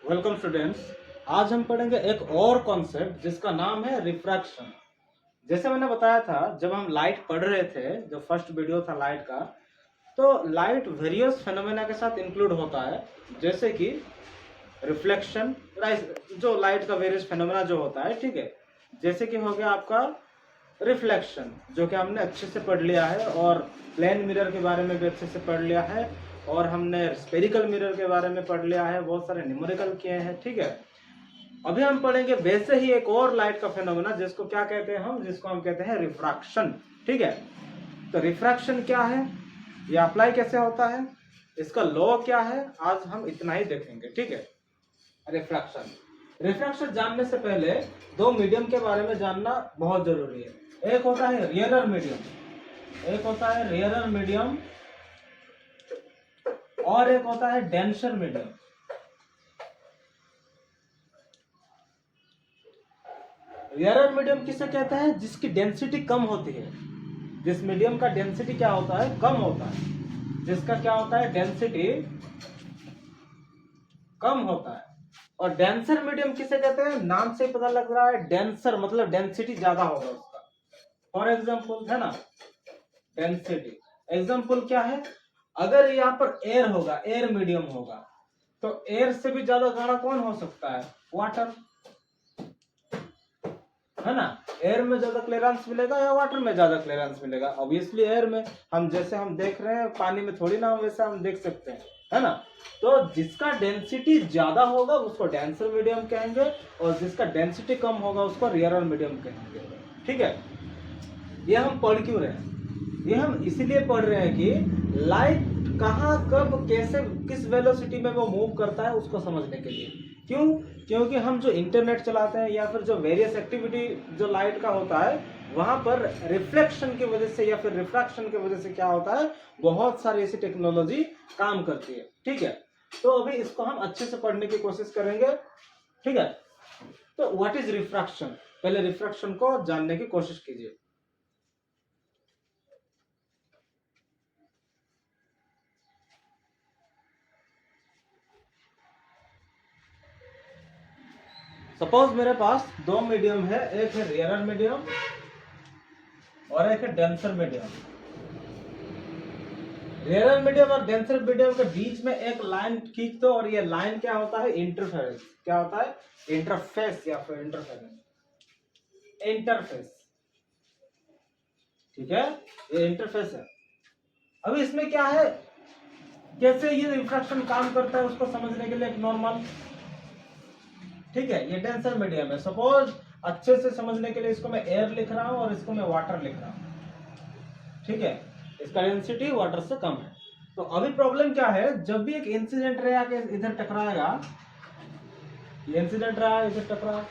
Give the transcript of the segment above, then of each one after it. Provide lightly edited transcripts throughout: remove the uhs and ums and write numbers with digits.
Welcome students. आज हम पढ़ेंगे एक और कॉन्सेप्ट जिसका नाम है रिफ्रैक्शन। जैसे मैंने बताया था, जब हम लाइट पढ़ रहे थे, जो फर्स्ट वीडियो था लाइट का, तो लाइट वेरियस फेनोमेना के साथ इंक्लूड होता है, जैसे कि रिफ्लेक्शन, जो लाइट का वेरियस फेनोमेना जो होता है, ठीक है। जैसे कि हो गया आपका रिफ्लेक्शन, जो कि हमने अच्छे से पढ़ लिया है, और प्लेन मिरर के बारे में भी अच्छे से पढ़ लिया है, और हमने स्पेरिकल मिरर के बारे में पढ़ लिया है, बहुत सारे न्यूमेरिकल किए हैं, ठीक है। अभी हम पढ़ेंगे वैसे ही एक और लाइट का फेनोमेना, जिसको क्या कहते हैं हम, जिसको हम कहते हैं रिफ्रैक्शन, ठीक है। तो रिफ्रैक्शन क्या है, ये अप्लाई कैसे होता है, इसका लॉ क्या है, आज हम इतना ही देखेंगे, ठीक है। रिफ्रैक्शन रिफ्रैक्शन जानने से पहले दो मीडियम के बारे में जानना बहुत जरूरी है। एक होता है रियरर मीडियम, और एक होता है डेंसर मीडियम। रियरर मीडियम किसे कहते हैं, जिसकी डेंसिटी कम होती है। जिस मीडियम का डेंसिटी क्या होता है, कम होता है, जिसका क्या होता है, डेंसिटी कम होता है। और डेंसर मीडियम किसे कहते हैं, नाम से ही पता लग रहा है, डेंसर मतलब डेंसिटी ज्यादा होगा उसका। फॉर एग्जाम्पल है ना, डेंसिटी एग्जाम्पल क्या है, अगर यहाँ पर एयर होगा, एयर मीडियम होगा, तो एयर से भी ज्यादा गाढ़ा कौन हो सकता है, वाटर, है ना। एयर में ज्यादा क्लियरेंस मिलेगा या वाटर में ज्यादा क्लियरेंस मिलेगा, ऑब्वियसली एयर में। हम जैसे हम देख रहे हैं पानी में, थोड़ी ना वैसे हम देख सकते हैं, है ना। तो जिसका डेंसिटी ज्यादा होगा उसको डेंसर मीडियम कहेंगे, और जिसका डेंसिटी कम होगा उसको रियरर मीडियम कहेंगे, ठीक है। ये हम पढ़ क्यों रहे हैं, ये हम इसीलिए पढ़ रहे हैं कि लाइट कहाँ कब कैसे किस वेलोसिटी में वो मूव करता है उसको समझने के लिए। क्यों, क्योंकि हम जो इंटरनेट चलाते हैं या फिर जो वेरियस एक्टिविटी जो लाइट का होता है, वहां पर रिफ्लेक्शन की वजह से या फिर रिफ्रैक्शन की वजह से क्या होता है, बहुत सारी ऐसी टेक्नोलॉजी काम करती है, ठीक है। तो अभी इसको हम अच्छे से पढ़ने की कोशिश करेंगे, ठीक है। तो व्हाट इज रिफ्रैक्शन, पहले रिफ्रैक्शन को जानने की कोशिश कीजिए। सपोज मेरे पास दो मीडियम है, एक है रियरर मीडियम और एक है डेंसर मीडियम। रियरर मीडियम और डेंसर मीडियम के बीच में एक लाइन खींच दो, और ये लाइन क्या होता है, इंटरफेरेंस। क्या होता है, इंटरफेस या फिर इंटरफेस, ठीक है, ये इंटरफेस है। अभी इसमें क्या है, कैसे ये रिफ्रैक्शन काम करता है उसको समझने के लिए एक नॉर्मल, ठीक है, ये डेंसर मीडियम है। सपोज अच्छे से समझने के लिए इसको मैं एयर लिख रहा हूं और इसको मैं वाटर लिख रहा हूं, ठीक है। इसका डेंसिटी वाटर से कम है। तो अभी प्रॉब्लम क्या है, जब भी एक इंसिडेंट रे आके इधर टकराएगा, ये इंसिडेंट रे इधर टकरा,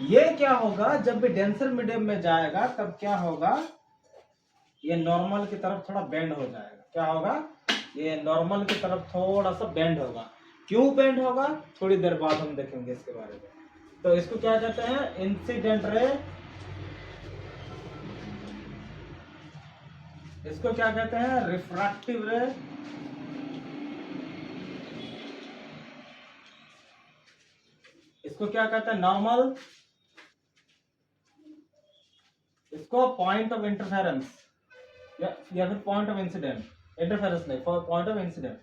ये क्या होगा, जब भी डेंसर मीडियम में जाएगा तब क्या होगा, ये नॉर्मल की तरफ थोड़ा बेंड हो जाएगा। क्या होगा, ये नॉर्मल की तरफ थोड़ा सा बेंड होगा। क्यों बेंड होगा, थोड़ी देर बाद हम देखेंगे इसके बारे में। तो इसको क्या कहते हैं, इंसिडेंट रे, इसको क्या कहते हैं, रिफ्रैक्टिव रे, इसको क्या कहते हैं, नॉर्मल, इसको पॉइंट ऑफ इंटरफेरेंस या फिर पॉइंट ऑफ इंसिडेंट, इंटरफेरेंस नहीं, point of incident,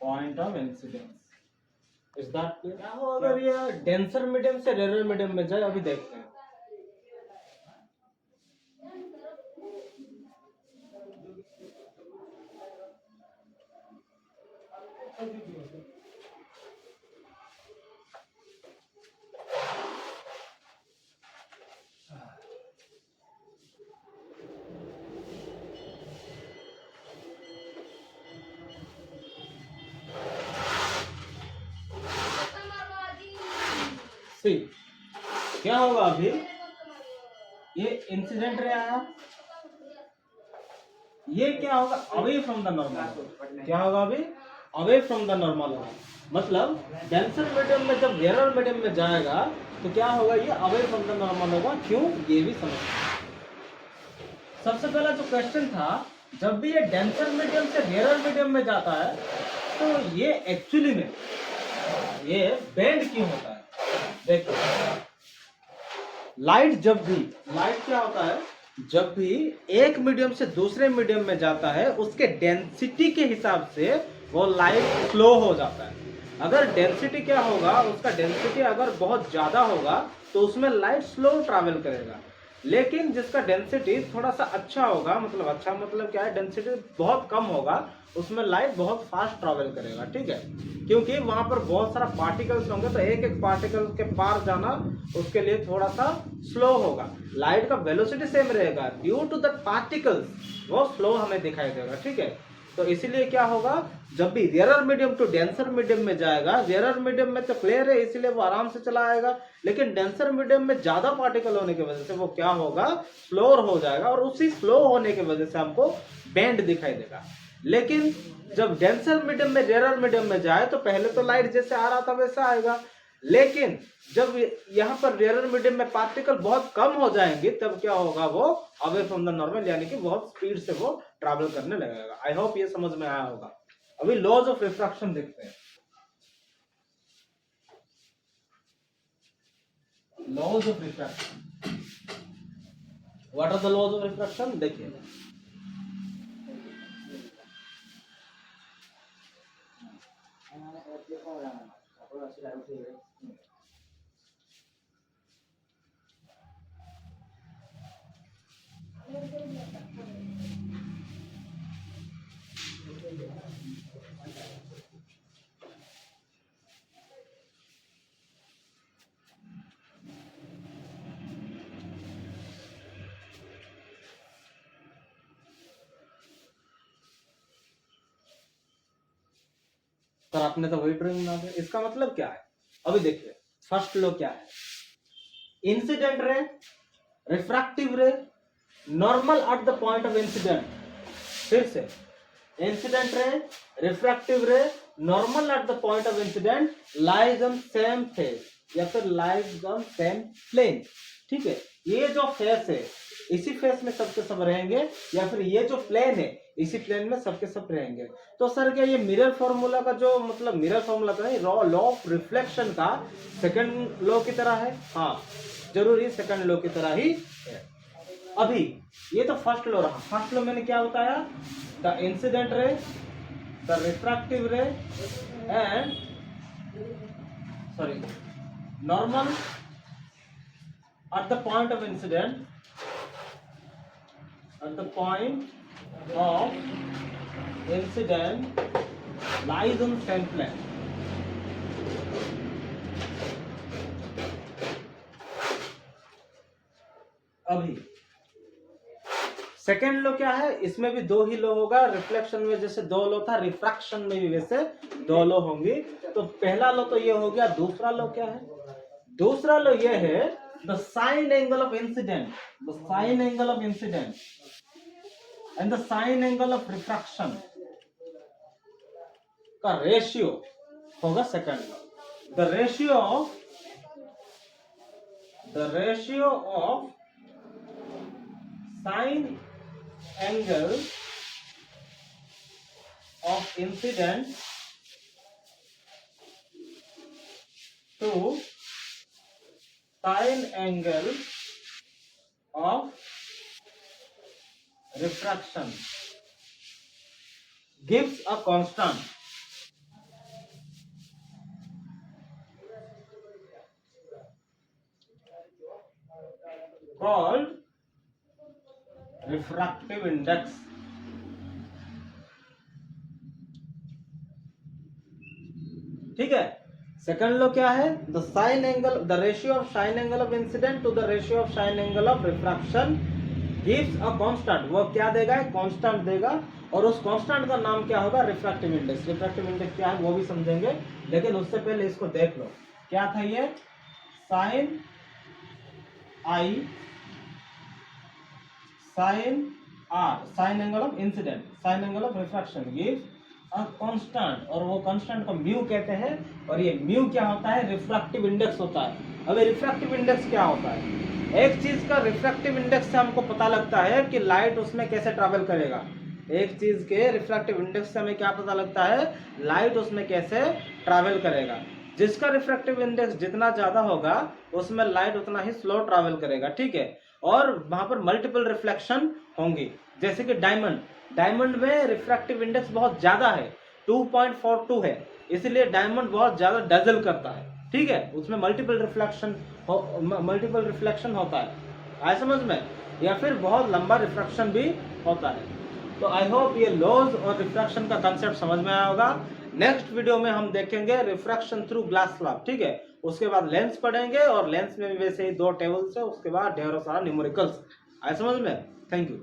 point of incidence. Is that clear? क्या हो अगर ये डेंसर मीडियम से रेरर मीडियम में जाए, अभी देखते हैं। सी क्या होगा, अभी ये इंसिडेंट रे आया, ये क्या होगा, अवे फ्रॉम द नॉर्मल। क्या होगा, अभी अवे फ्रॉम द नॉर्मल होगा, मतलब डेंसर मीडियम में जब रेरर मीडियम में जाएगा तो क्या होगा, ये अवे फ्रॉम द नॉर्मल होगा। क्यों, ये भी समझ। सबसे पहला जो क्वेश्चन था, जब भी ये डेंसर मीडियम से रेयर मीडियम में जाता है तो ये एक्चुअली में ये बेंड क्यों होता है? देखो, लाइट क्या होता है, जब भी एक मीडियम से दूसरे मीडियम में जाता है उसके डेंसिटी के हिसाब से वो लाइट स्लो हो जाता है। अगर डेंसिटी क्या होगा, उसका डेंसिटी अगर बहुत ज्यादा होगा तो उसमें लाइट स्लो ट्रैवल करेगा। लेकिन जिसका डेंसिटी थोड़ा सा अच्छा होगा, मतलब अच्छा मतलब क्या है, डेंसिटी बहुत कम होगा, उसमें लाइट बहुत फास्ट ट्रैवल करेगा। ठीक है, क्योंकि वहां पर बहुत सारा पार्टिकल्स होंगे तो एक एक पार्टिकल के पार जाना उसके लिए थोड़ा सा स्लो होगा। लाइट का वेलोसिटी सेम रहेगा, ड्यू टू द पार्टिकल्स वो स्लो हमें दिखाई देगा। ठीक है, तो इसीलिए क्या होगा, जब भी rarer medium to denser medium में जाएगा, रेयरर मीडियम में तो क्लियर है इसीलिए वो आराम से चला आएगा, लेकिन डेंसर मीडियम में ज्यादा पार्टिकल होने की वजह से वो क्या होगा, स्लोअर हो जाएगा, और उसी स्लो होने की वजह से हमको बैंड दिखाई देगा। लेकिन जब डेंसर मीडियम में रेयरर मीडियम में जाए तो पहले तो लाइट जैसे आ रहा था वैसा आएगा, लेकिन जब यहाँ पर रेयरर मीडियम में पार्टिकल बहुत कम हो जाएंगे तब क्या होगा, वो अवे फ्रॉम द नॉर्मल, यानी कि बहुत स्पीड से वो ट्रैवल करने लगेगा। आई होप ये समझ में आया होगा। अभी लॉज ऑफ रिफ्रैक्शन देखते हैं। Laws of refraction, what are the laws of refraction? देखिए, सर आपने तो वही ड्राइंग बना दिया, इसका मतलब क्या है? अभी देखिए, फर्स्ट लॉ क्या है, इंसिडेंट रे, रिफ्रैक्टिव रे, normal at the point of incident. फिर से, इंसिडेंट रे, रिफ्रैक्टिव रे, normal at the point of incident, lies on same face या फिर लाइज ऑन सेम प्लेन। ठीक है, ये जो फेस है इसी फेस में सबके सब रहेंगे, या फिर ये जो प्लेन है इसी प्लेन में सबके सब रहेंगे। तो सर क्या ये मिरर फॉर्मूला का जो मतलब मिरर फॉर्मूला तो नहीं, लॉ ऑफ रिफ्लेक्शन का सेकंड लॉ की तरह है? हाँ, जरूर ये सेकंड लॉ की तरह ही है। अभी ये तो फर्स्ट लॉ रहा। फर्स्ट लॉ मैंने क्या बताया, the incident ray, the refractive ray and sorry normal at the point of incident, at the point of incident lies on same plane। अभी सेकेंड लो क्या है, इसमें भी दो ही लो होगा। रिफ्लेक्शन में जैसे दो लो था, रिफ्रैक्शन में भी वैसे दो लो होंगी। तो पहला लो तो ये हो गया। दूसरा लो क्या है? दूसरा लो ये है the sine angle of incident, the sine angle of incident and the sine angle of refraction का रेशियो होगा second law. the ratio of sine angle of incident to sine angle of refraction gives a constant called refractive index। ठीक है, second law क्या है, the sine angle, the ratio of sine angle of incident to the ratio of sine angle of refraction gives a constant. वो क्या देगा? Constant देगा, और उस कांस्टेंट का नाम क्या होगा? Refractive index. रिफ्रैक्टिव इंडेक्स क्या है वो भी समझेंगे, लेकिन उससे पहले इसको देख लो। क्या था ये? Sine I sine R, sine angle of incident, sine angle of refraction gives constant, और वो कांस्टेंट को म्यू कहते हैं। और ये म्यू क्या होता है? रिफ्रैक्टिव इंडेक्स होता है। अब रिफ्रैक्टिव इंडेक्स क्या होता है? एक चीज का रिफ्रैक्टिव इंडेक्स से हमको पता लगता है कि लाइट उसमें कैसे ट्रैवल करेगा। एक चीज के रिफ्रैक्टिव इंडेक्स से हमें क्या पता लगता है, लाइट उसमें कैसे ट्रैवल करेगा। जिसका रिफ्रैक्टिव इंडेक्स जितना ज्यादा होगा उसमें लाइट उतना ही स्लो ट्रैवल करेगा, ठीक है। और वहां पर मल्टीपल रिफ्लेक्शन होंगी, जैसे कि डायमंड में रिफ्रैक्टिव इंडेक्स बहुत ज्यादा है, 2.42 है, इसलिए डायमंड बहुत ज्यादा डजल करता है, ठीक है। उसमें मल्टीपल रिफ्लेक्शन होता है, आए समझ में। या फिर बहुत लंबा रिफ्रैक्शन भी होता है। तो आई होप ये लॉज और रिफ्रैक्शन का कंसेप्ट समझ में आया होगा। नेक्स्ट वीडियो में हम देखेंगे रिफ्रैक्शन थ्रू ग्लास स्लैब, ठीक है। उसके बाद लेंस पढ़ेंगे, और लेंस में भी वैसे ही 2 टेबल्स है, उसके बाद ढेरों सारा न्यूमेरिकल्स। आए समझ में। Thank you.